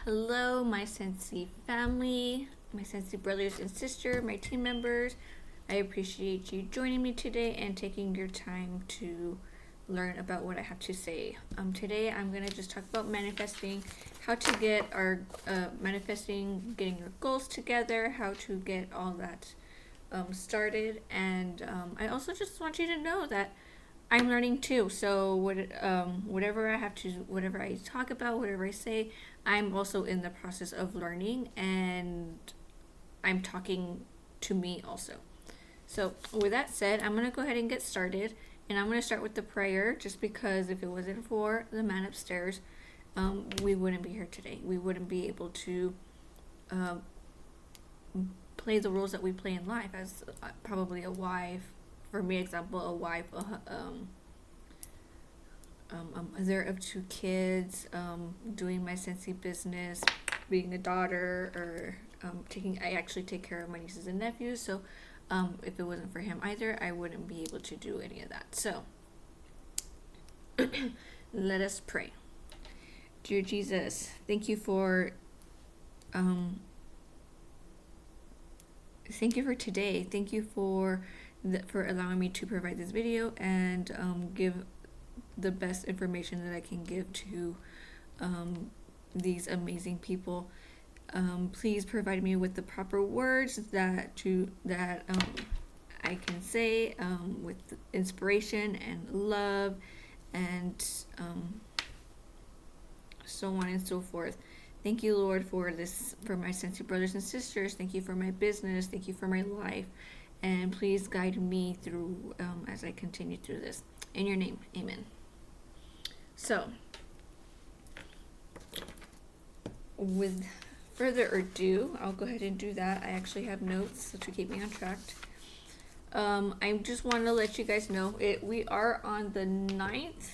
Hello, my Sensei family, my Sensei brothers and sisters, my team members. I appreciate you joining me today and taking your time to learn about what I have to say. Today I'm going to just talk about manifesting, how to get our manifesting, getting your goals together, how to get all that started. And I also just want you to know that I'm learning too. So whatever I have to, whatever I talk about, whatever I say, I'm also in the process of learning, and I'm talking to me also. So with that said, I'm gonna go ahead and get started, and I'm gonna start with the prayer, just because if it wasn't for the man upstairs, we wouldn't be here today. We wouldn't be able to um, play the roles that we play in life as probably a wife. For me, example, a wife, a mother of two kids, doing my sensei business, being a daughter, or I actually take care of my nieces and nephews. So, if it wasn't for him either, I wouldn't be able to do any of that. So, let us pray. Dear Jesus, um, thank you for today. Thank you for allowing me to provide this video and give the best information that I can give to these amazing people. Please provide me with the proper words that I can say, with inspiration and love, and so on and so forth. Thank you, Lord, for this, for my sensei brothers and sisters. Thank you for my business. Thank you for my life. And please guide me through as I continue through this. In your name, amen. So, with further ado, I'll go ahead and do that. I actually have notes to keep me on track. I just want to let you guys know, we are on the 9th,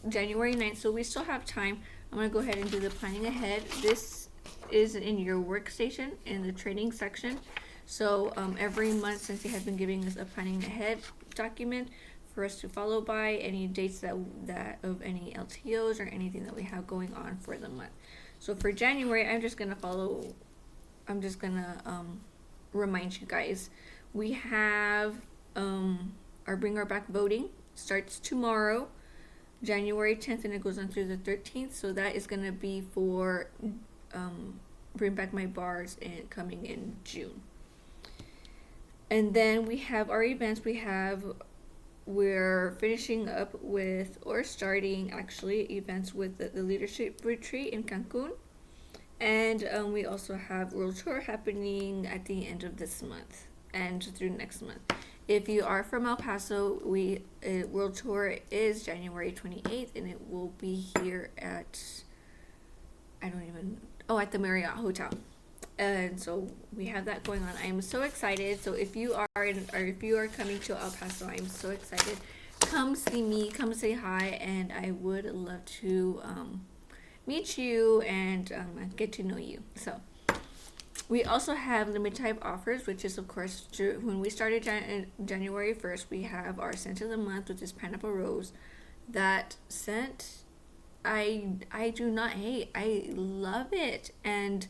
January 9th, so we still have time. I'm going to go ahead and do the planning ahead. This is in your workstation in the training section. So every month, since he has been giving us a planning ahead document for us to follow by, any dates that of any LTOs or anything that we have going on for the month. So for January, I'm just gonna remind you guys, we have our Bring Our Back voting starts tomorrow, January 10th, and it goes on through the 13th. So that is gonna be for Bring Back My Bars and coming in June. And then we have our events. We're finishing up with, or starting actually, events with the leadership retreat in Cancun. And we also have World Tour happening at the end of this month and through next month. If you are from El Paso, World Tour is January 28th, and it will be here at, at the Marriott Hotel. And so we have that going on. I am so excited. So if you are coming to El Paso, I'm so excited. Come see me, come say hi, and I would love to meet you and get to know you. So we also have limited time offers, which is, of course, when we started January 1st, we have our scent of the month, which is Pineapple Rose. That scent, I do not hate. I love it. And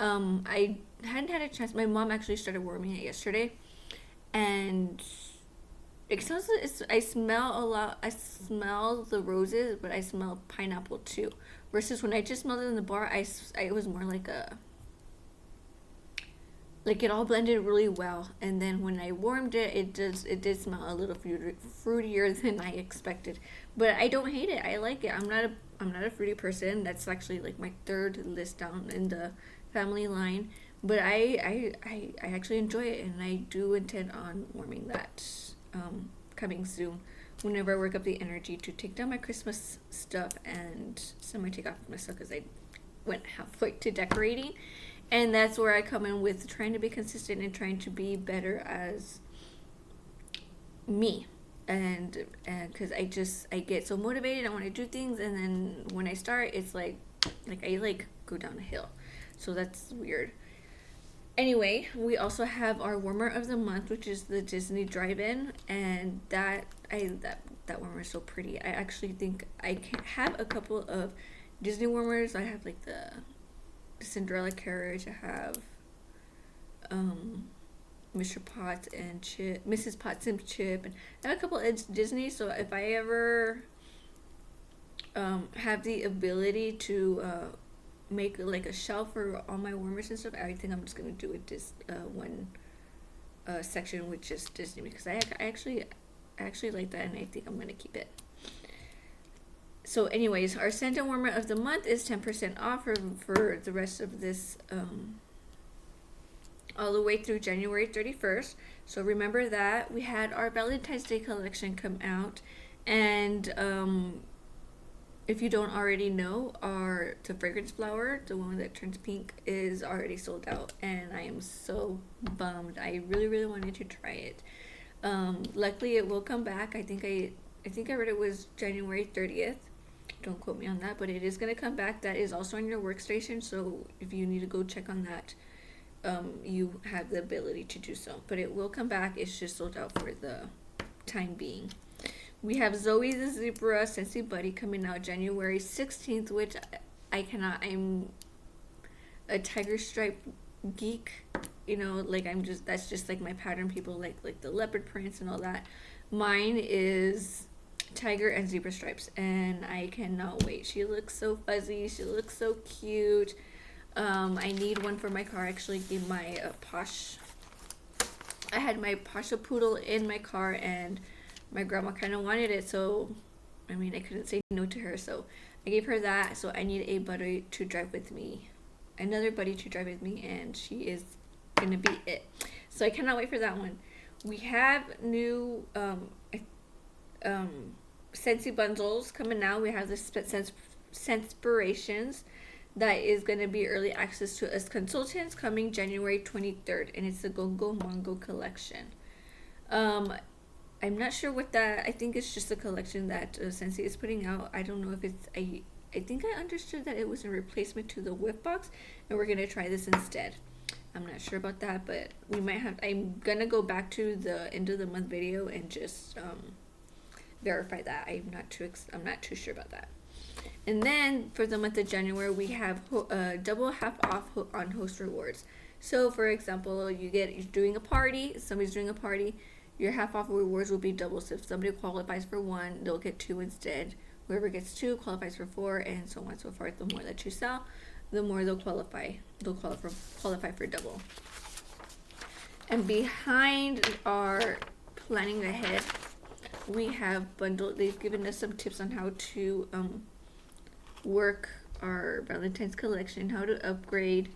I hadn't had a chance. My mom actually started warming it yesterday, and it smells. I smell a lot. I smell the roses, but I smell pineapple too. Versus when I just smelled it in the bar, it was more like it all blended really well. And then when I warmed it, it did smell a little fruitier than I expected. But I don't hate it. I like it. I'm not a fruity person. That's actually like my third list down in the family line, but I actually enjoy it, and I do intend on warming that coming soon, whenever I work up the energy to take down my Christmas stuff and take off my stuff, because I went halfway to decorating. And that's where I come in with trying to be consistent and trying to be better as me, and because I get so motivated, I want to do things, and then when I start, it's like I go down a hill. So that's weird. Anyway, we also have our warmer of the month, which is the Disney Drive-In, and that warmer is so pretty. I actually think I can have a couple of Disney warmers. I have like the the Cinderella carriage. I have Mr. Potts and Chip, Mrs. Potts and Chip, and I have a couple of Disney. So if I ever have the ability to make like a shelf for all my warmers and stuff, I think I'm just gonna do it this one section with just Disney, because I actually like that, and I think I'm gonna keep it. So anyways, our Santa warmer of the month is 10% off for the rest of this all the way through January 31st. So remember that. We had our Valentine's Day collection come out, and if you don't already know, the fragrance flower, the one that turns pink, is already sold out, and I am so bummed. I really wanted to try it. Luckily it will come back. I think I read it was January 30th. Don't quote me on that, but it is going to come back. That is also on your workstation, so if you need to go check on that, you have the ability to do so. But it will come back. It's just sold out for the time being. We have Zoe the Zebra Scentsy Buddy coming out January 16th, which I'm a tiger stripe geek. You know, like that's just like my pattern. People like the leopard prints and all that. Mine is tiger and zebra stripes, and I cannot wait. She looks so fuzzy. She looks so cute. I need one for my car. I actually gave my I had my Pasha Poodle in my car, and my grandma kind of wanted it, so I mean, I couldn't say no to her, so I gave her that. So I need a buddy to drive with me, another buddy to drive with me, and she is gonna be it. So I cannot wait for that one. We have new Scentsy bundles coming out. We have the Scentspirations that is going to be early access to us consultants coming January 23rd, and it's the Gongo Mongo collection. I'm not sure what that, I think it's just a collection that Scentsy is putting out. I don't know if it's I think I understood that it was a replacement to the whip box, and we're going to try this instead. I'm not sure about that, but we might have. I'm going to go back to the end of the month video and just verify that. I'm not too sure about that. And then for the month of January, we have double half off on host rewards. So for example, you're doing a party, somebody's doing a party, your half off rewards will be double. So if somebody qualifies for one, they'll get two instead. Whoever gets two qualifies for four, and so on and so forth. The more that you sell, the more they'll qualify. They'll qualify for double. And behind our planning ahead, we have bundled. They've given us some tips on how to work our Valentine's collection, how to upgrade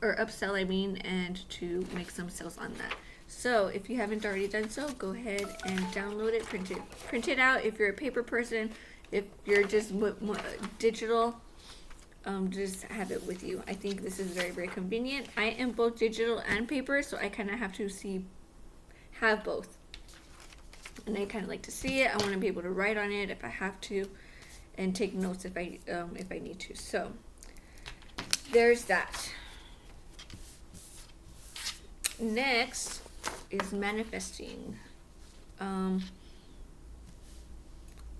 or upsell, and to make some sales on that. So if you haven't already done so, go ahead and download it, print it out. If you're a paper person, if you're just digital, just have it with you. I think this is very convenient. I am both digital and paper, so I kind of have to have both. And I kind of like to see it. I want to be able to write on it if I have to, and take notes if I need to. So there's that. Next is manifesting. I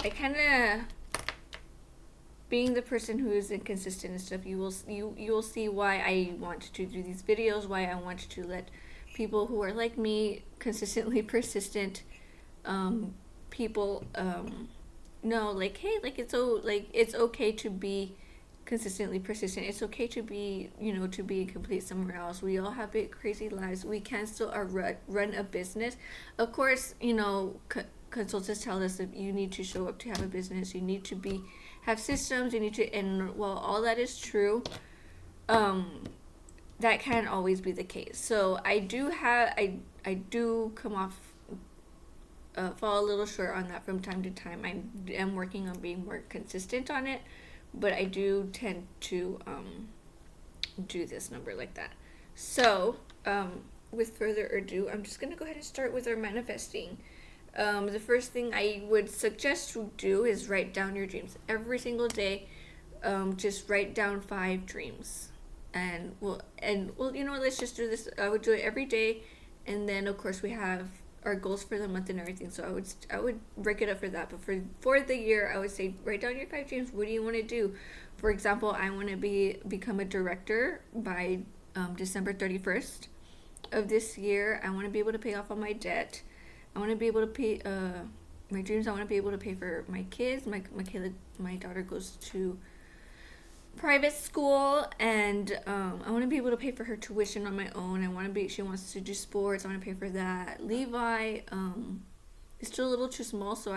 kind of, being the person who is inconsistent and stuff, you will see why I want to do these videos, why I want to let people who are like me, consistently persistent people know, like, hey, like it's okay to be consistently persistent. It's okay to be, to be complete somewhere else. We all have big crazy lives. We can still run a business. Of course, consultants tell us that you need to show up to have a business. You need to have systems. You need to, and while all that is true, that can't always be the case. So I do come off, fall a little short on that from time to time. I am working on being more consistent on it, but I do tend to do this number like that. So with further ado, I'm just going to go ahead and start with our manifesting. The first thing I would suggest to do is write down your dreams every single day. Just write down 5 dreams, and let's just do this. I would do it every day, and then of course we have our goals for the month and everything. So I would break it up for that. But for the year, I would say write down your 5 dreams. What do you want to do? For example, I want to become a director by December 31st of this year. I want to be able to pay off all my debt. I want to be able to pay my dreams. I want to be able to pay for my kids. My daughter goes to private school, and I want to be able to pay for her tuition on my own. She wants to do sports. I want to pay for that. Levi is still a little too small, so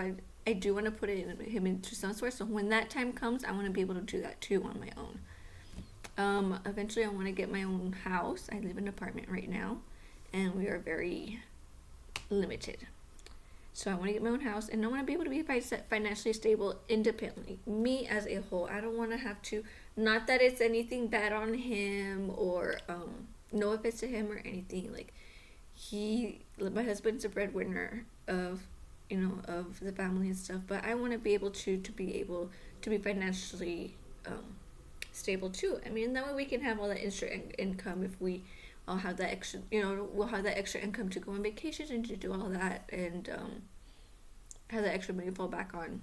I do want to put him into some sort. So when that time comes, I want to be able to do that too on my own. Eventually I want to get my own house. I live in an apartment right now, and we are very limited. So I want to get my own house, and I want to be able to be financially stable independently. Me as a whole. I don't want to have to, not that it's anything bad on him or no offense to him or anything. Like, my husband's a breadwinner of the family and stuff, but I want to be able to be financially stable too. I mean, that way we can have all that extra income. If we all have that extra, we'll have that extra income to go on vacations and to do all that, and have that extra money fall back on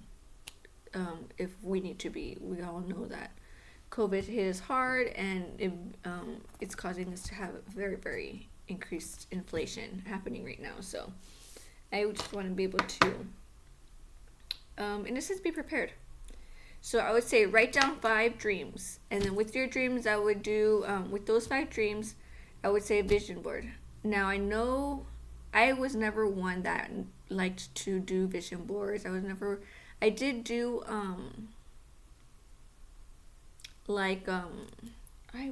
if we need to be. We all know that COVID hit us hard, and it's causing us to have very, very increased inflation happening right now. So I just want to be able to, in a sense, be prepared. So I would say write down 5 dreams, and then with your dreams, I would do with those 5 dreams, I would say a vision board. Now, I know I was never one that liked to do vision boards. I did do what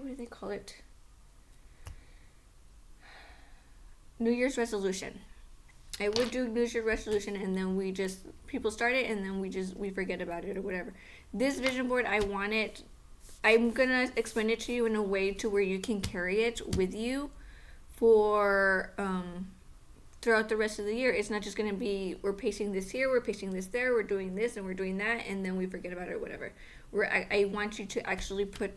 do they call it? New Year's resolution. I would do New Year's resolution, and then people start it, and then we forget about it or whatever. This vision board, I'm gonna explain it to you in a way to where you can carry it with you for throughout the rest of the year. It's not just gonna be we're pacing this here, we're pacing this there, we're doing this and we're doing that, and then we forget about it or whatever. I want you to actually put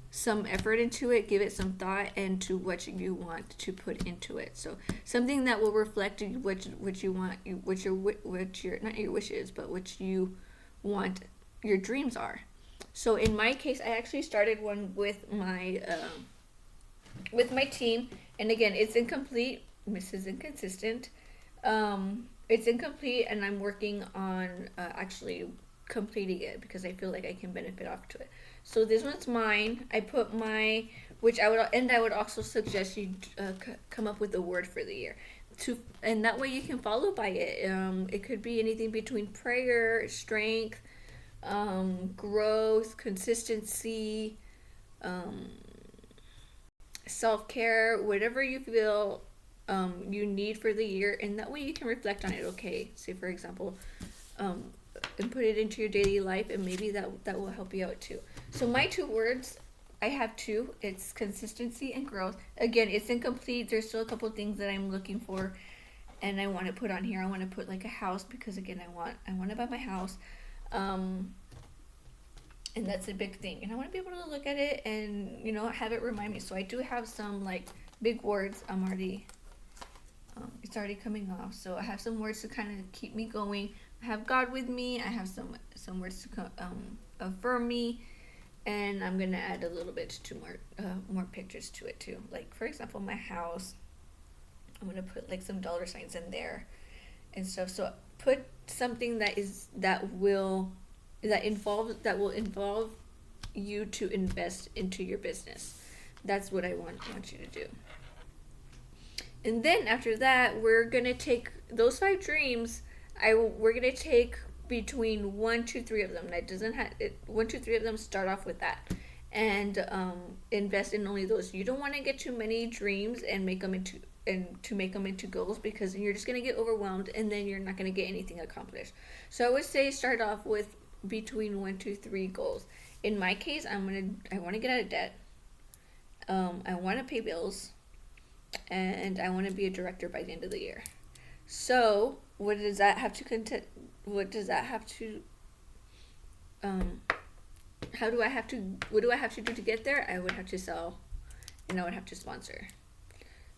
some effort into it, give it some thought into what you want to put into it. So something that will reflect what you want, what your not your wishes, but what you want your dreams are. So in my case, I actually started one with my team, and again, it's incomplete. Mrs. Inconsistent. It's incomplete, and I'm working on actually completing it because I feel like I can benefit off to it. So this one's mine. I put I would also suggest you come up with a word for the year, and that way you can follow by it. It could be anything between prayer, strength, growth, consistency, self-care, whatever you feel you need for the year, and that way you can reflect on it. Okay, say for example, and put it into your daily life, and maybe that will help you out too. So my 2 words, I have 2. It's consistency and growth. Again, it's incomplete. There's still a couple things that I'm looking for, and I want to put on here. I want to put like a house, because again, I want to buy my house, and that's a big thing. And I want to be able to look at it and have it remind me. So I do have some like big words. It's already coming off. So I have some words to kind of keep me going. I have God with me. I have some words to affirm me, and I'm gonna add a little bit to more pictures to it too. Like for example, my house. I'm gonna put like some dollar signs in there and stuff. So put something that will involve you to invest into your business. That's what I want you to do. And then after that, we're gonna take those 5 dreams. We're gonna take between 1, 2, 3 of them. That doesn't have 1, 2, 3 of them. Start off with that, and invest in only those. You don't want to get too many dreams and make them into goals, because you're just gonna get overwhelmed, and then you're not gonna get anything accomplished. So I would say start off with between 1, 2, 3 goals. In my case, I want to get out of debt. I want to pay bills, and I want to be a director by the end of the year. So what does that have to what do I have to do to get there? I would have to sell, and I would have to sponsor.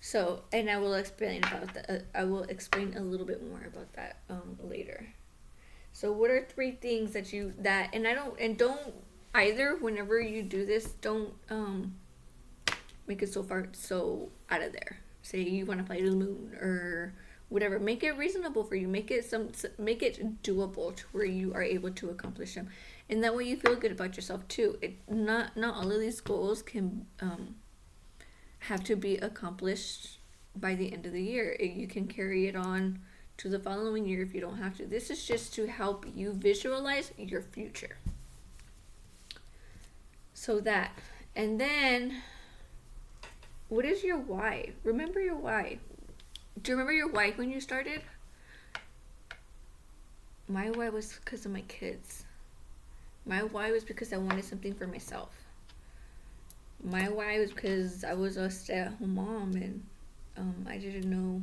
So, and I will explain about that. I will explain a little bit more about that later. So, what are three things that and I don't, and don't either, whenever you do this, don't make it so far, so out of there. Say you want to fly to the moon or whatever. Make it reasonable for you. Make it doable to where you are able to accomplish them. And that way you feel good about yourself too. Not all of these goals can have to be accomplished by the end of the year. You can carry it on to the following year if you don't have to. This is just to help you visualize your future. So that. And then, what is your why? Remember your why. Do you remember your why when you started? My why was because of my kids. My why was because I wanted something for myself. My why was because I was a stay-at-home mom and I didn't know.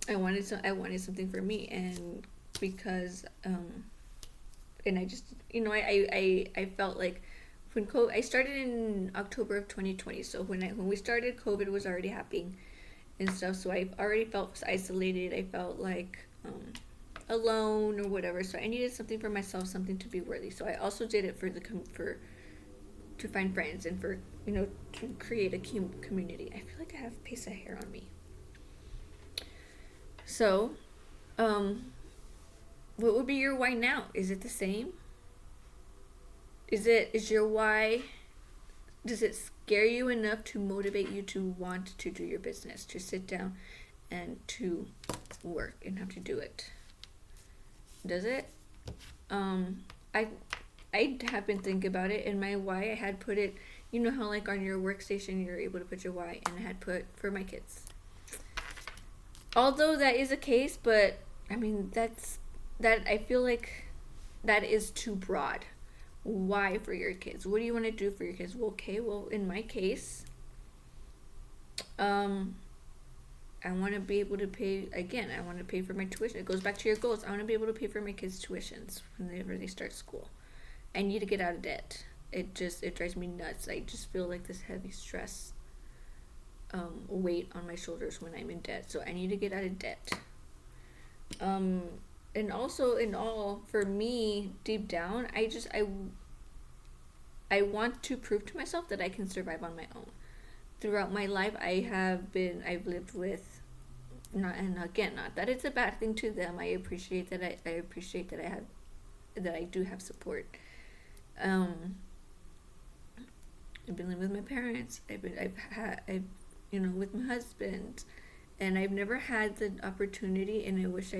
I wanted something for me, and because and I just, I felt like when I started in October of 2020. So when we started, COVID was already happening and stuff. So I already felt isolated. I felt like alone or whatever. So I needed something for myself, something to be worthy. So I also did it to find friends and for to create a community. I feel like I have a piece of hair on me. So, what would be your why now? Is it the same? Is your why, does it scare you enough to motivate you to want to do your business, to sit down and to work and have to do it? Does it? I have been thinking about it, and my why, I had put it, you know how like on your workstation you're able to put your why, and I had put for my kids. Although that is a case, but I mean I feel like that is too broad. Why for your kids? What do you want to do for your kids? Well, in my case, I want to be able to pay, again, I want to pay for my tuition. It goes back to your goals. I want to be able to pay for my kids' tuitions whenever they start school. I need to get out of debt. It drives me nuts. I just feel like this heavy stress weight on my shoulders when I'm in debt. So I need to get out of debt. And also, in all, for me, deep down, I want to prove to myself that I can survive on my own. Throughout my life, I've lived with, not that it's a bad thing to them. I appreciate that I do have support. I've been living with my parents. I've with my husband, and I've never had the opportunity, and I wish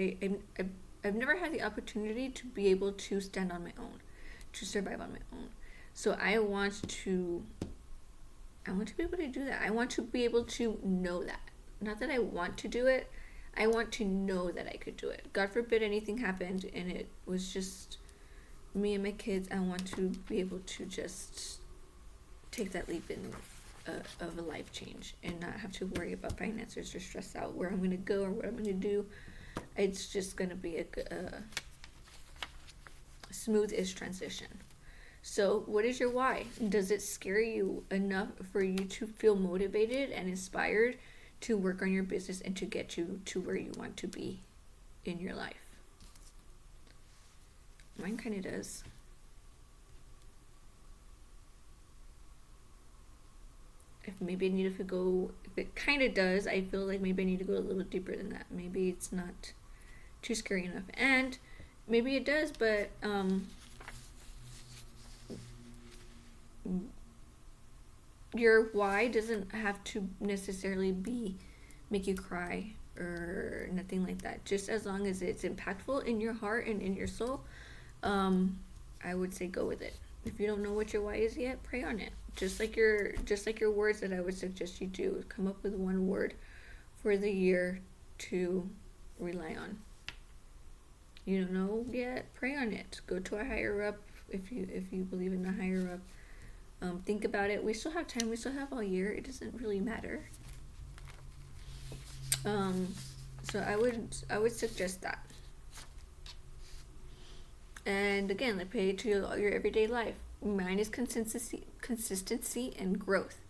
I've never had the opportunity to be able to stand on my own, to survive on my own. So I want to be able to do that. I want to be able to know that. Not that I want to do it. I want to know that I could do it. God forbid anything happened and it was just me and my kids. I want to be able to just take that leap of a life change and not have to worry about finances or stress out where I'm going to go or what I'm going to do. It's just going to be a smooth-ish transition. So what is your why? Does it scare you enough for you to feel motivated and inspired to work on your business and to get you to where you want to be in your life? Mine kind of does. If it kind of does, I feel like maybe I need to go a little deeper than that. Maybe it's not too scary enough. And maybe it does, but your why doesn't have to necessarily make you cry or nothing like that. Just as long as it's impactful in your heart and in your soul, I would say go with it. If you don't know what your why is yet, pray on it. Just like your words that I would suggest you do. Come up with one word for the year to rely on. You don't know yet, pray on it. Go to a higher up if you believe in a higher up. Think about it. We still have time. We still have all year. It doesn't really matter. So I would suggest that. And again, like pay to your everyday life. Mine is consistency and growth.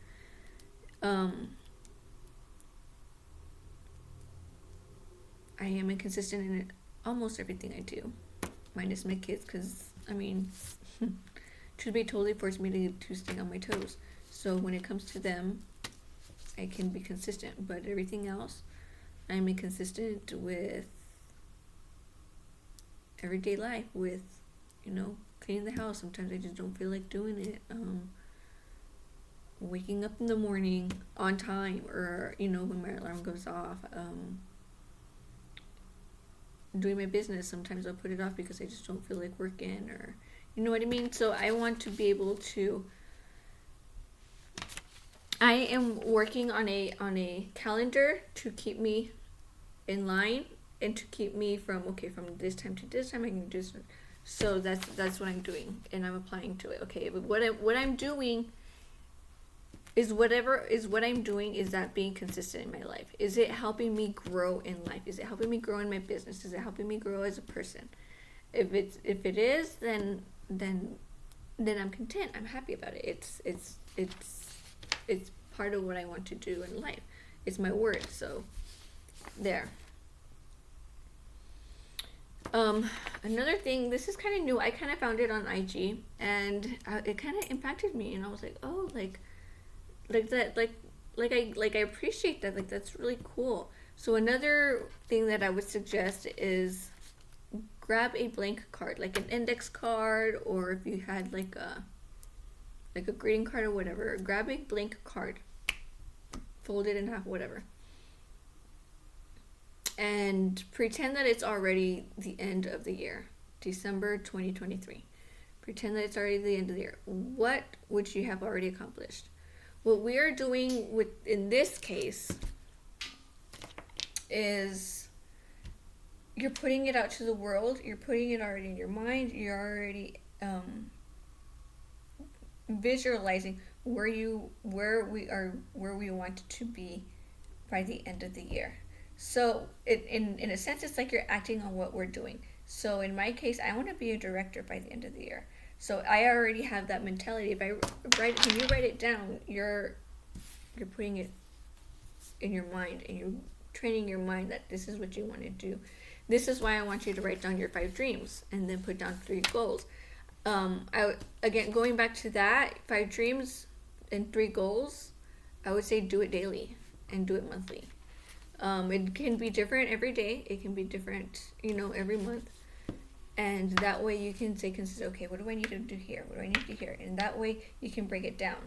Um, I am inconsistent in almost everything I do, minus my kids, because I mean, truth be told, they force me to stay on my toes. So when it comes to them, I can be consistent, but everything else, I'm inconsistent with everyday life, with, cleaning the house. Sometimes I just don't feel like doing it. Waking up in the morning on time, or, when my alarm goes off. Doing my business, sometimes I'll put it off because I just don't feel like working, or, you know what I mean? So I want to be able to, I am working on a calendar to keep me in line, and to keep me from this time to this time I can do this. So that's what I'm doing, and I'm applying to it. Okay, but what I'm doing is what I'm doing, is that being consistent in my life? Is it helping me grow in life? Is it helping me grow in my business? Is it helping me grow as a person? If it is, then I'm content. I'm happy about it. It's part of what I want to do in life. It's my word. So there. Another thing, this is kind of new. I kind of found it on IG, and it kind of impacted me, and I was like, oh, like that, I appreciate that. Like, that's really cool. So another thing that I would suggest is grab a blank card, like an index card, or if you had like a greeting card or whatever. Grab a blank card, fold it in half, whatever, and pretend that it's already the end of the year, December 2023. Pretend that it's already the end of the year. What would you have already accomplished? What we are doing in this case is you're putting it out to the world. You're putting it already in your mind. You're already visualizing where we want to be by the end of the year. So in a sense, it's like you're acting on what we're doing. So in my case, I want to be a director by the end of the year. So I already have that mentality. When you write it down, you're putting it in your mind, and you're training your mind that this is what you want to do. This is why I want you to write down your 5 dreams and then put down 3 goals. Again, going back to that, 5 dreams and 3 goals, I would say do it daily and do it monthly. It can be different every day. It can be different, every month. And that way you can say consistent, okay, what do I need to do here? What do I need to do here? And that way you can break it down.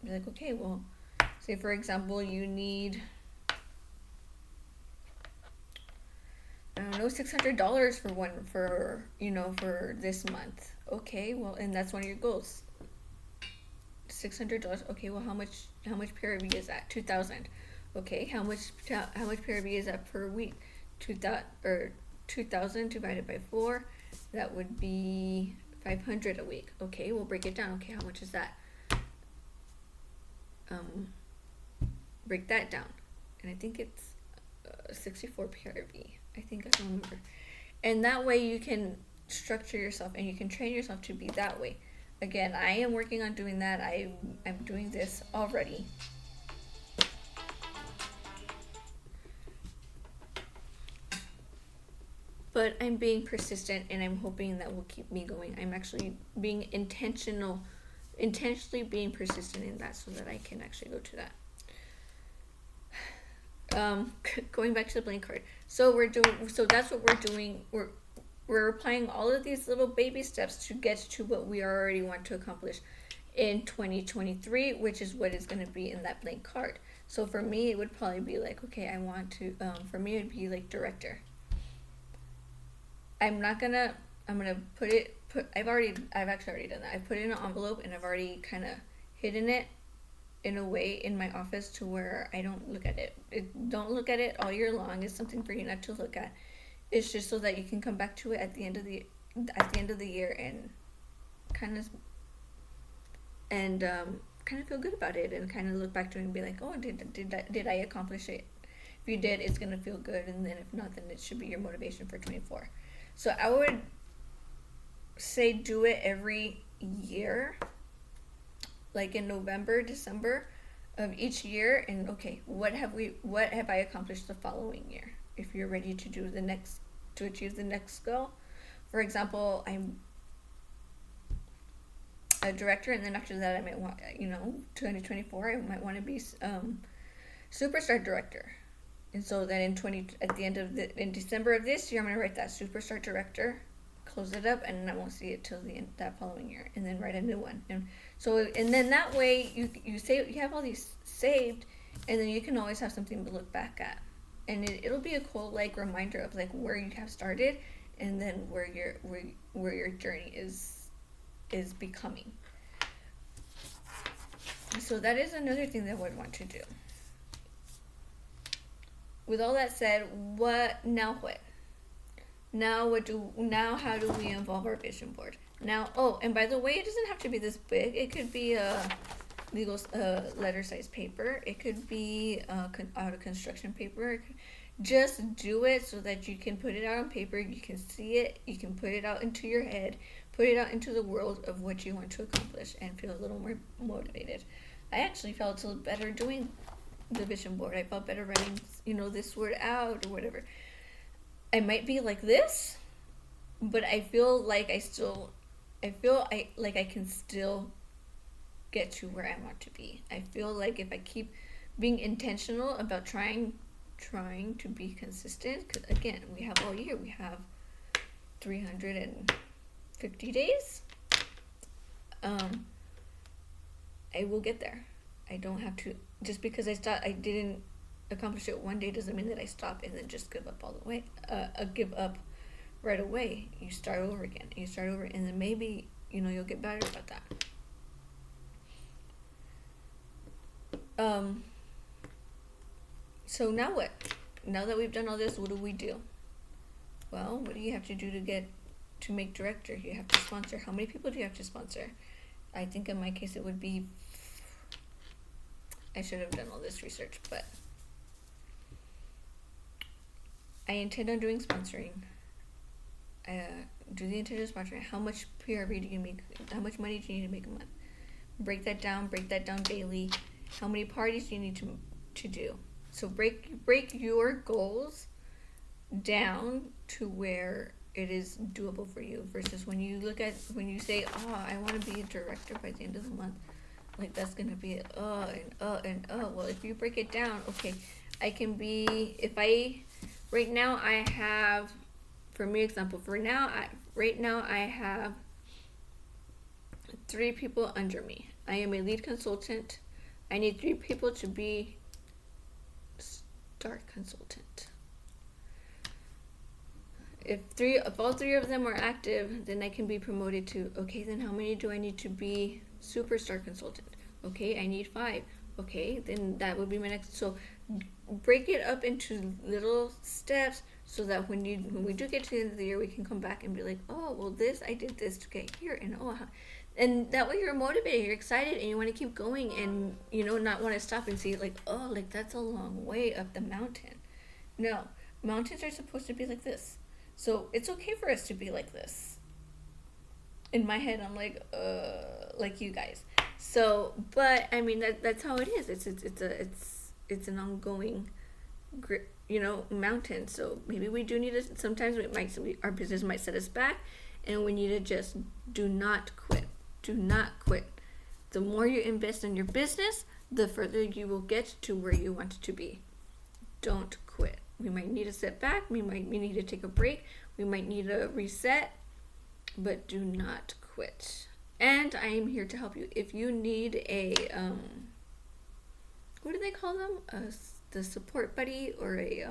Be like, okay, well, say for example, you need, I don't know, $600 for this month. Okay, well, and that's one of your goals. $600. Okay, well, how much PRV is that? 2,000. Okay, how much PRV is that per week? 2,000 divided by 4, that would be 500 a week. Okay, we'll break it down. Okay, how much is that? Break that down, and I think it's 64 PRV. I think, I don't remember. And that way you can structure yourself, and you can train yourself to be that way. Again, I am working on doing that. I'm doing this already. But I'm being persistent, and I'm hoping that will keep me going. I'm actually being intentionally being persistent in that, so that I can actually go to that. Going back to the blank card. So that's what we're doing. We're applying all of these little baby steps to get to what we already want to accomplish in 2023, which is what is going to be in that blank card. So for me, it would probably be like, okay, I want to, for me, it would be like director. I'm gonna put I've actually already done that. I put it in an envelope, and I've already kind of hidden it in a way in my office to where I don't look at it. Don't look at it all year long. It's something for you not to look at. It's just so that you can come back to it at the end of the year and kind of feel good about it, and kind of look back to it and be like, oh, did I accomplish it? If you did, it's gonna feel good, and then if not, then it should be your motivation for 24. So I would say do it every year, like in November, December. of each year, and okay, what have I accomplished the following year? If you're ready to achieve the next goal. For example, I'm a director, and then after that I might want, 2024 I might want to be superstar director. And so then in December of this year, I'm gonna write that superstar director, close it up, and I won't see it till the end that following year, and then write a new one. And then that way you have all these saved, and then you can always have something to look back at, and it'll be a cool reminder of where you have started, and then where your journey is becoming. So that is another thing that I would want to do. With all that said, what? Now how do we involve our vision board? Now, and by the way, it doesn't have to be this big. It could be a legal letter size paper. It could be out of construction paper. Just do it so that you can put it out on paper. You can see it. You can put it out into your head. Put it out into the world of what you want to accomplish, and feel a little more motivated. I actually felt better doing the vision board. I felt better writing, this word out or whatever. I might be like this, but I feel like I can still get to where I want to be. I feel like if I keep being intentional about trying to be consistent, because again, we have all year, we have 350 days. I will get there. I don't have to, just because I didn't accomplish it one day doesn't mean that I stop and then just give up all the way. Give up right away. You start over again. And then maybe you'll get better about that. So now what? Now that we've done all this, what do we do? Well, what do you have to do to make director? You have to sponsor. How many people do you have to sponsor? I think in my case it would be, I should have done all this research, but I intend on doing sponsoring. Do the intended sponsoring. How much PRV do you make? How much money do you need to make a month? Break that down daily. How many parties do you need to do? So break your goals down to where it is doable for you, versus when you say, I want to be a director by the end of the month. That's going to be well, if you break it down, okay, right now I have 3 people under me. I am a lead consultant. I need 3 people to be star consultant. If all 3 of them are active, then I can be promoted to, okay, then how many do I need to be superstar consultant? Okay, I need 5. Okay, then that would be my next. So break it up into little steps so that when we do get to the end of the year, we can come back and be like, oh, well, I did this to get here, and that way you're motivated, you're excited, and you want to keep going, and not want to stop and see that's a long way up the mountain. No, mountains are supposed to be like this. So it's okay for us to be like this. In my head, I'm like you guys. So, but I mean that's how it is. It's an ongoing, mountain. So maybe we do need to. Sometimes our business might set us back, and we need to just do not quit. Do not quit. The more you invest in your business, the further you will get to where you want it to be. Don't quit. We might need to sit back. We need to take a break. We might need a reset, but do not quit. And I am here to help you. If you need a, what do they call them? The support buddy, or a,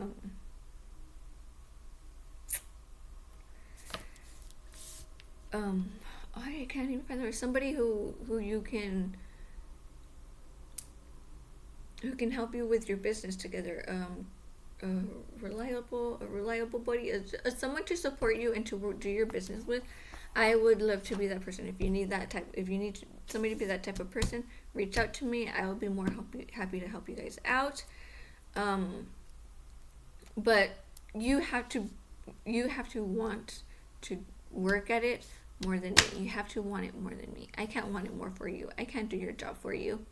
I can't even find the word. Somebody who help you with your business together. A reliable buddy, someone to support you and to do your business with. I would love to be that person. If you need somebody to be that type of person, reach out to me. I will be more happy to help you guys out. But you have to want to work at it more than me. You have to want it more than me. I can't want it more for you. I can't do your job for you.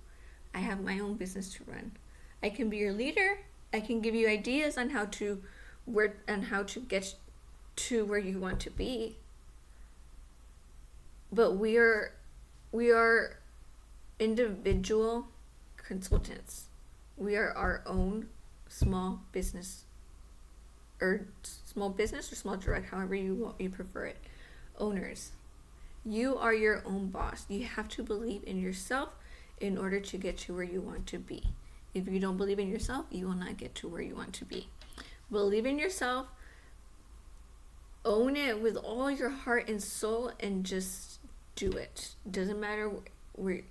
I have my own business to run. I can be your leader. I can give you ideas on how to get to where you want to be. But we are individual consultants. We are our own small business or small direct, however you prefer it, owners. You are your own boss. You have to believe in yourself in order to get to where you want to be. If you don't believe in yourself, you will not get to where you want to be. Believe in yourself, own it with all your heart and soul, and just do it. Doesn't matter where.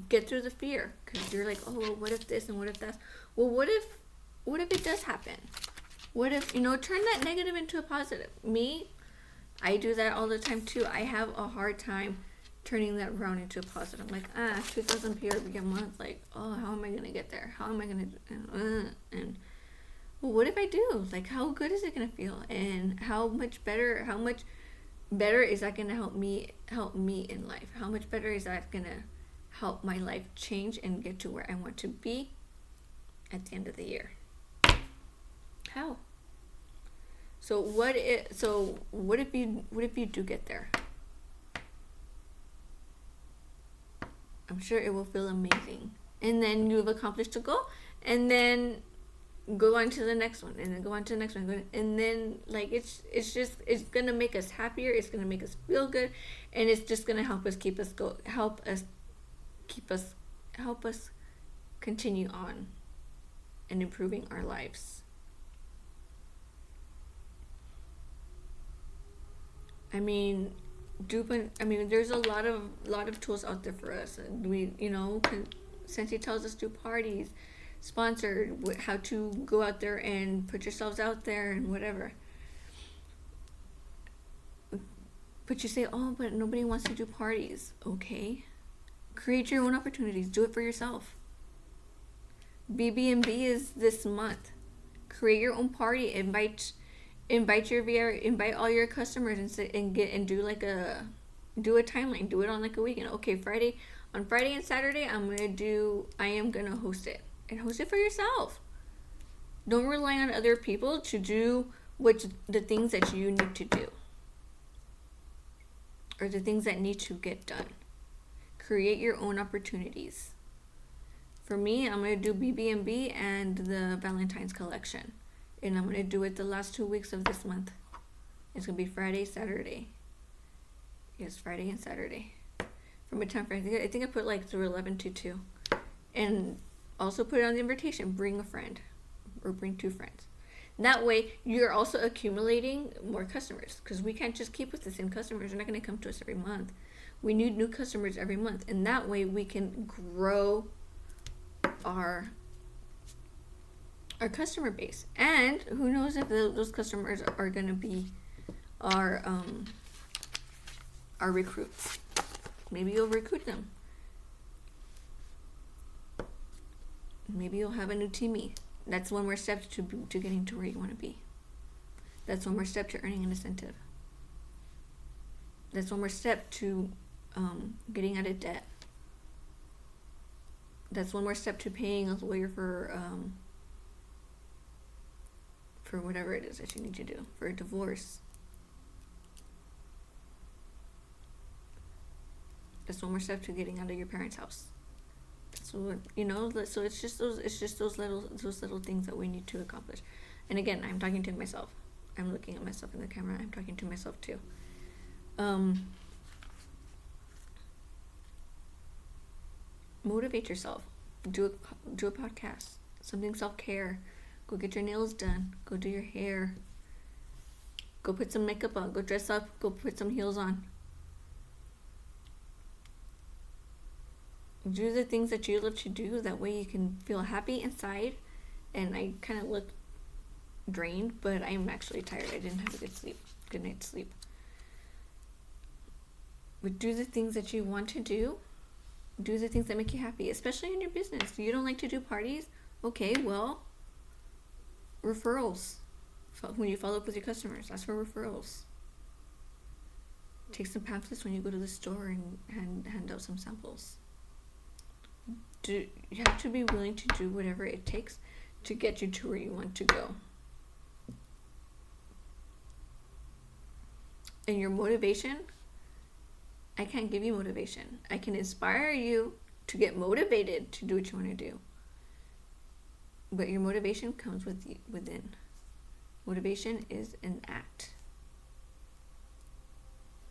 Get through the fear, because you're like, oh, well, what if this and what if that? Well, what if it does happen? What if, turn that negative into a positive? Me, I do that all the time too. I have a hard time turning that around into a positive. I'm like, 2,000 PRV a month. Like, oh, how am I gonna get there? How am I gonna? And well, what if I do? Like, how good is it gonna feel? And how much better is that gonna help me in life? How much better is that gonna help my life change and get to where I want to be at the end of the year? How? So what if you do get there? I'm sure it will feel amazing. And then you've accomplished a goal, and then go on to the next one, and then go on to the next one, and then like it's gonna make us happier. It's gonna make us feel good, and it's just gonna help us continue on and improving our lives. I mean, there's a lot of tools out there for us. We, Sensei tells us do parties, sponsored, how to go out there and put yourselves out there and whatever. But you say, oh, but nobody wants to do parties. Okay. Create your own opportunities. Do it for yourself. BB&B is this month. Create your own party. Invite all your customers and do a timeline. Do it on like a weekend. Okay, on Friday and Saturday, I am gonna host it, and host it for yourself. Don't rely on other people to do the things that you need to do, or the things that need to get done. Create your own opportunities. For me, I'm going to do BB&B and the Valentine's collection. And I'm going to do it the last 2 weeks of this month. It's going to be Friday, Saturday. Yes, Friday and Saturday. From a time frame, I think I put like through 11 to 2. And also put it on the invitation. Bring a friend. Or bring 2 friends. That way, you're also accumulating more customers. Because we can't just keep with the same customers. They're not going to come to us every month. We need new customers every month, and that way we can grow our customer base. And who knows if those customers are going to be our recruits. Maybe you'll recruit them. Maybe you'll have a new teamie. That's one more step to getting to where you want to be. That's one more step to earning an incentive. That's one more step to getting out of debt. That's one more step to paying a lawyer for whatever it is that you need to do, for a divorce. That's one more step to getting out of your parents' house. So so it's just those little things that we need to accomplish. And again, I'm talking to myself. I'm looking at myself in the camera. I'm talking to myself too. Motivate yourself. Do a podcast. Something self-care. Go get your nails done. Go do your hair. Go put some makeup on. Go dress up. Go put some heels on. Do the things that you love to do. That way you can feel happy inside. And I kind of look drained, but I'm actually tired. I didn't have a good night's sleep. But do the things that you want to do. Do the things that make you happy, especially in your business. You don't like to do parties? Okay, well, referrals. When you follow up with your customers, ask for referrals. Take some pamphlets when you go to the store and hand out some samples. You have to be willing to do whatever it takes to get you to where you want to go. And your motivation, I can't give you motivation. I can inspire you to get motivated to do what you want to do. But your motivation comes within. Motivation is an act.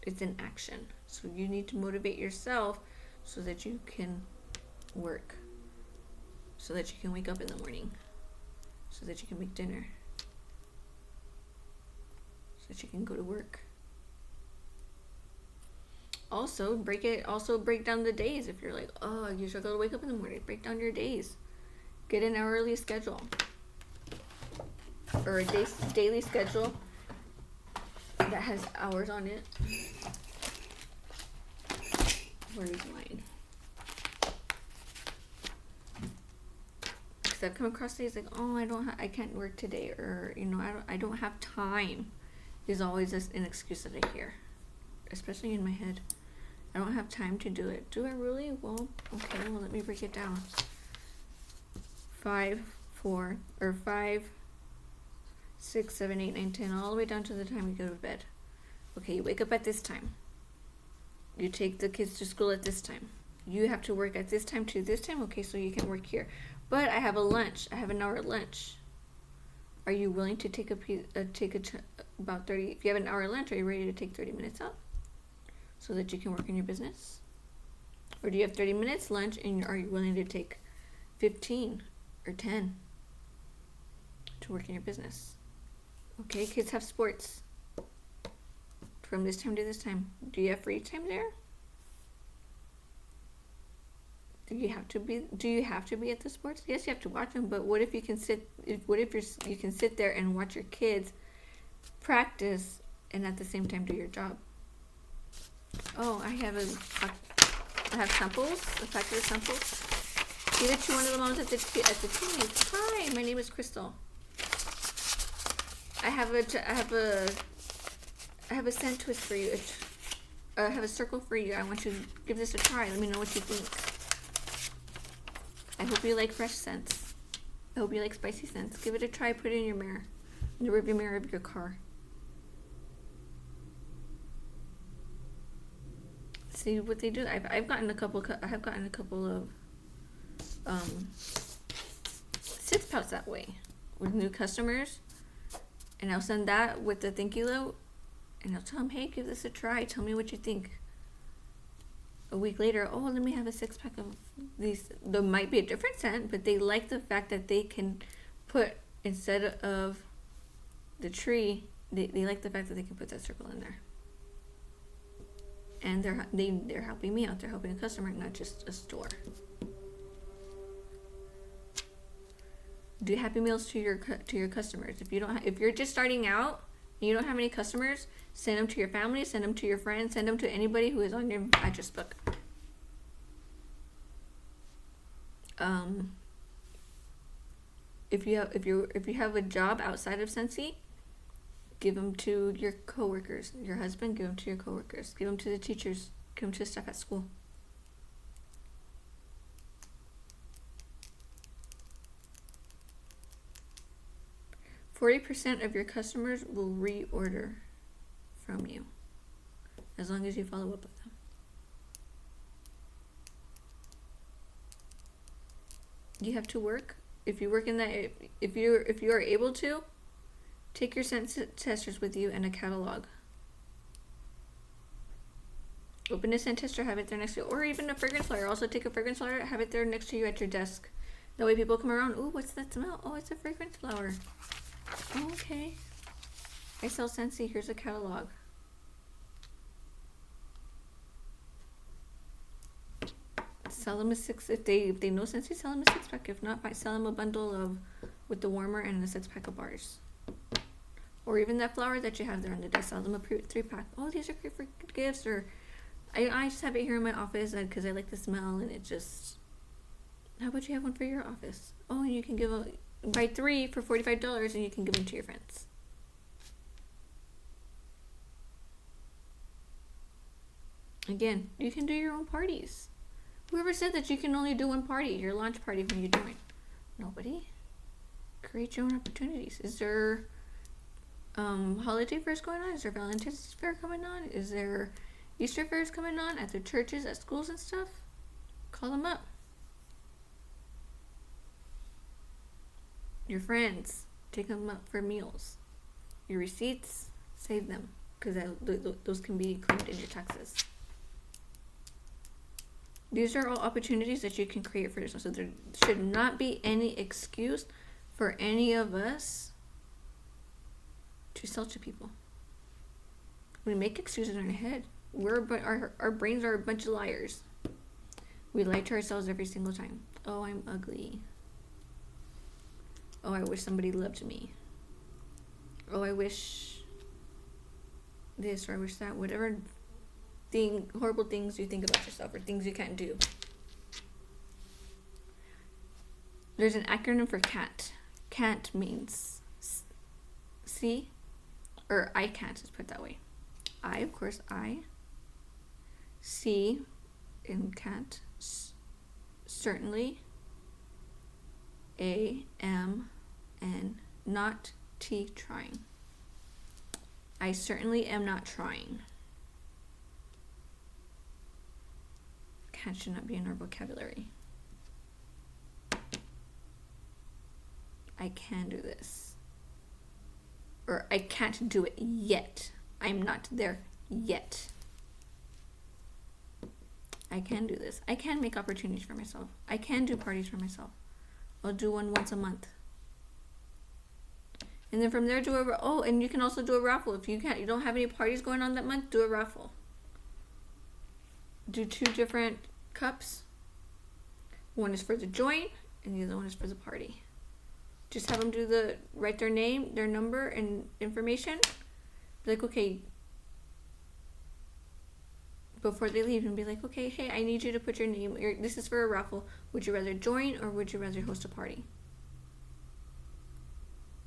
It's an action. So you need to motivate yourself so that you can work. So that you can wake up in the morning. So that you can make dinner. So that you can go to work. Also break down the days. If you're like, oh, you struggle to wake up in the morning, break down your days. Get an hourly schedule or a daily schedule that has hours on it. Where is mine? Because I've come across days like, oh, I can't work today, or I don't have time. Is always an excuse that I hear, especially in my head. I don't have time to do it. Do I really? Well, okay, well, let me break it down. 5, 6, 7, 8, 9, 10, all the way down to the time you go to bed. Okay, you wake up at this time. You take the kids to school at this time. You have to work at this time to this time. Okay, so you can work here. But I have a lunch. I have an hour lunch. Are you willing to take about 30? If you have an hour lunch, are you ready to take 30 minutes out so that you can work in your business? Or do you have 30 minutes lunch and are you willing to take 15 or 10 to work in your business? Okay, kids have sports from this time to this time. Do you have free time there? Do you have to be at the sports? Yes, you have to watch them, but what if you can sit there and watch your kids practice and at the same time do your job? Oh, I have samples, a packet of samples. Give it to one of the moms at the teammates. Hi, my name is Crystal. I have a scent twist for you. I have a circle for you. I want you to give this a try. Let me know what you think. I hope you like fresh scents. I hope you like spicy scents. Give it a try. Put it in your mirror, in the rearview mirror of your car. See what they do. I've gotten a couple of six pouts that way with new customers, and I'll send that with the thank you note, and I'll tell them, hey, give this a try. Tell me what you think. A week later, oh, let me have a 6-pack of these. There might be a different scent, but they like the fact that they can put, instead of the tree, they like the fact that they can put that circle in there. And they're helping me out. They're helping a customer, not just a store. Do Happy Meals to your customers. If you're just starting out and you don't have any customers, send them to your family, send them to your friends, send them to anybody who is on your address book. If you have a job outside of Scentsy, give them to your coworkers. Your husband, give them to your coworkers. Give them to the teachers. Give them to the staff at school. %40 of your customers will reorder from you, as long as you follow up with them. You have to work. If you work in that, if you are able to, take your scent testers with you and a catalog. Open a scent tester, have it there next to you, or even a fragrance flyer. Also take a fragrance flyer, have it there next to you at your desk. That way people come around, ooh, what's that smell? Oh, it's a fragrance flower. Oh, okay. I sell Scentsy, here's a catalog. Sell them a 6, if they know Scentsy, sell them a 6-pack. If not, sell them a bundle with the warmer and a 6-pack of bars. Or even that flower that you have there on the desk, sell them a 3-pack. Oh, these are great for gifts. Or I just have it here in my office because I like the smell, and it just. How about you have one for your office? Oh, and you can buy 3 for $45, and you can give them to your friends. Again, you can do your own parties. Whoever said that you can only do one party, your launch party when you join? Nobody. Create your own opportunities. Is there holiday fairs going on? Is there Valentine's fair coming on? Is there Easter fairs coming on at the churches, at schools and stuff? Call them up. Your friends, take them up for meals. Your receipts, save them, because those can be claimed in your taxes. These are all opportunities that you can create for yourself. So there should not be any excuse for any of us to sell to people. We make excuses in our head. Our brains are a bunch of liars. We lie to ourselves every single time. Oh, I'm ugly. Oh, I wish somebody loved me. Oh, I wish this or I wish that. Whatever horrible things you think about yourself or things you can't do. There's an acronym for CANT. CANT means see, or I can't, let's put it that way. I, of course, I. See in can't. Certainly. A, am, and not T, trying. I certainly am not trying. Can't should not be in our vocabulary. I can do this. Or I can't do it yet. I'm not there yet. I can do this. I can make opportunities for myself. I can do parties for myself. I'll do one once a month. And then from there and you can also do a raffle. If you don't have any parties going on that month, do a raffle. Do 2 different cups. One is for the join and the other one is for the party. Just have them write their name, their number, and information. Be like, okay, before they leave, and be like, okay, hey, I need you to put your name. This is for a raffle. Would you rather join or would you rather host a party?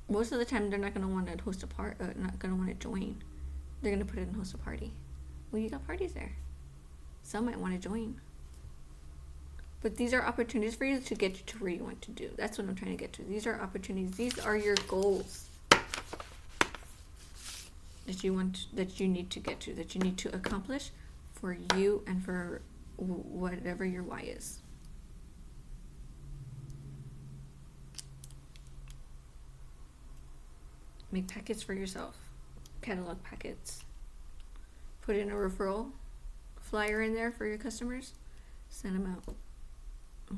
Most of the time, they're not going to want to host a party. Not going to want to join. They're going to put it in host a party. Well, you got parties there. Some might want to join. But these are opportunities for you to get you to where you want to do. That's what I'm trying to get to. These are opportunities. These are your goals that you need to get to, that you need to accomplish for you and for whatever your why is. Make packets for yourself. Catalog packets. Put in a referral flyer in there for your customers. Send them out.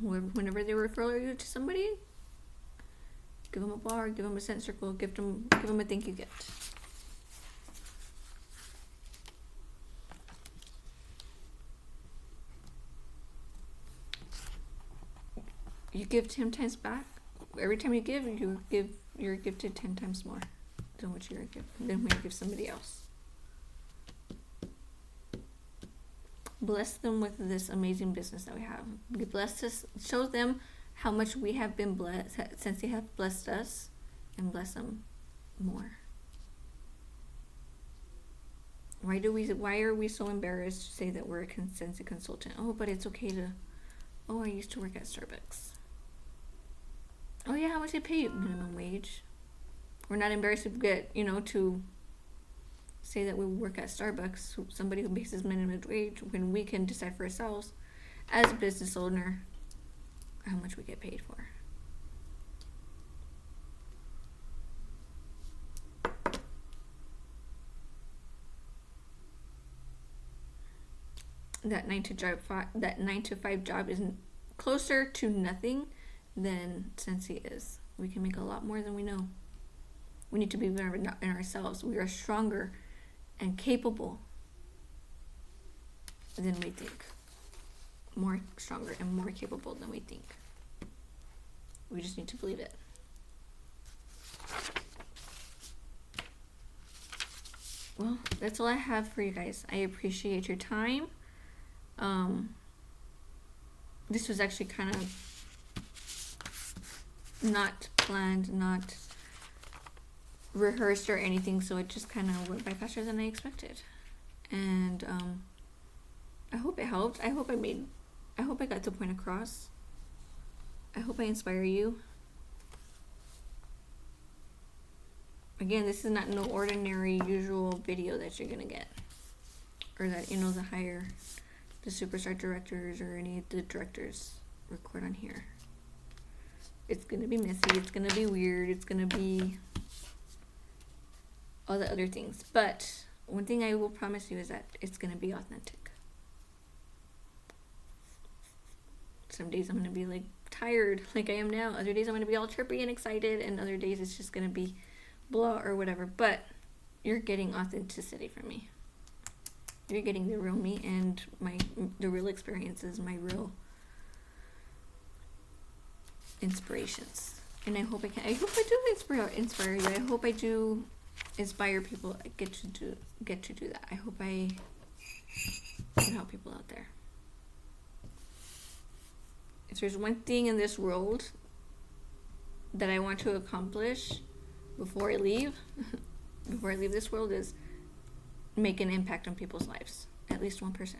Whenever they refer you to somebody, give them a bar, give them a scent circle, give them a thank you gift. You give 10 times back. Every time you give, you're gifted 10 times more than when you give somebody else. Bless them with this amazing business that we have. Bless us, show them how much we have been blessed since they have blessed us, and bless them more. Why are we so embarrassed to say that we're a Sensi consultant? Oh, but it's okay to. Oh, I used to work at Starbucks. Oh yeah, how much they pay you? Minimum wage. We're not embarrassed to get to say that we work at Starbucks, somebody who pays us minimum wage, when we can decide for ourselves as a business owner how much we get paid for. That 9 to 5 job is closer to nothing than Sensi is. We can make a lot more than we know. We need to be better in ourselves. We are stronger and capable than we think. More stronger and more capable than we think. We just need to believe it. Well, that's all I have for you guys. I appreciate your time. This was actually kind of not planned, not rehearsed or anything, so it just kind of went by faster than I expected. And I hope it helped. I I hope I got the point across. I hope I inspire you. Again, this is not no ordinary, usual video that you're gonna get. Or that, the superstar directors or any of the directors record on here. It's gonna be messy, it's gonna be weird, it's gonna be all the other things. But one thing I will promise you is that it's gonna be authentic. Some days I'm gonna be like tired, like I am now. Other days I'm gonna be all chirpy and excited, and other days it's just gonna be blah or whatever. But you're getting authenticity from me. You're getting the real me and the real experiences, my real inspirations. And I hope I do inspire you. I hope I do inspire people. I get to do that. I hope I can help people out there. If there's one thing in this world that I want to accomplish before I leave this world, is make an impact on people's lives, at least one person.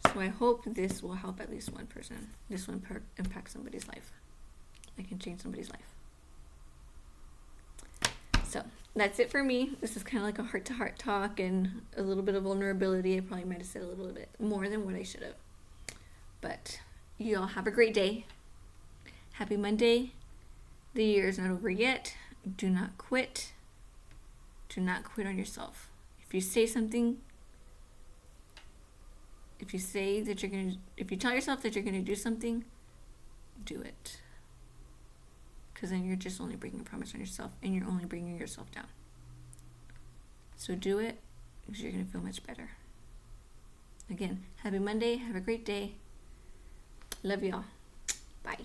So I hope this will help at least one person. This will impact somebody's life. I can change somebody's life. So that's it for me. This is kind of like a heart-to-heart talk and a little bit of vulnerability. I probably might have said a little bit more than what I should have. But you all have a great day. Happy Monday. The year is not over yet. Do not quit. Do not quit on yourself. If you say something, if you tell yourself that you're going to do something, do it. Because then you're just only breaking a promise on yourself, and you're only bringing yourself down. So do it, because you're going to feel much better. Again, happy Monday. Have a great day. Love y'all. Bye.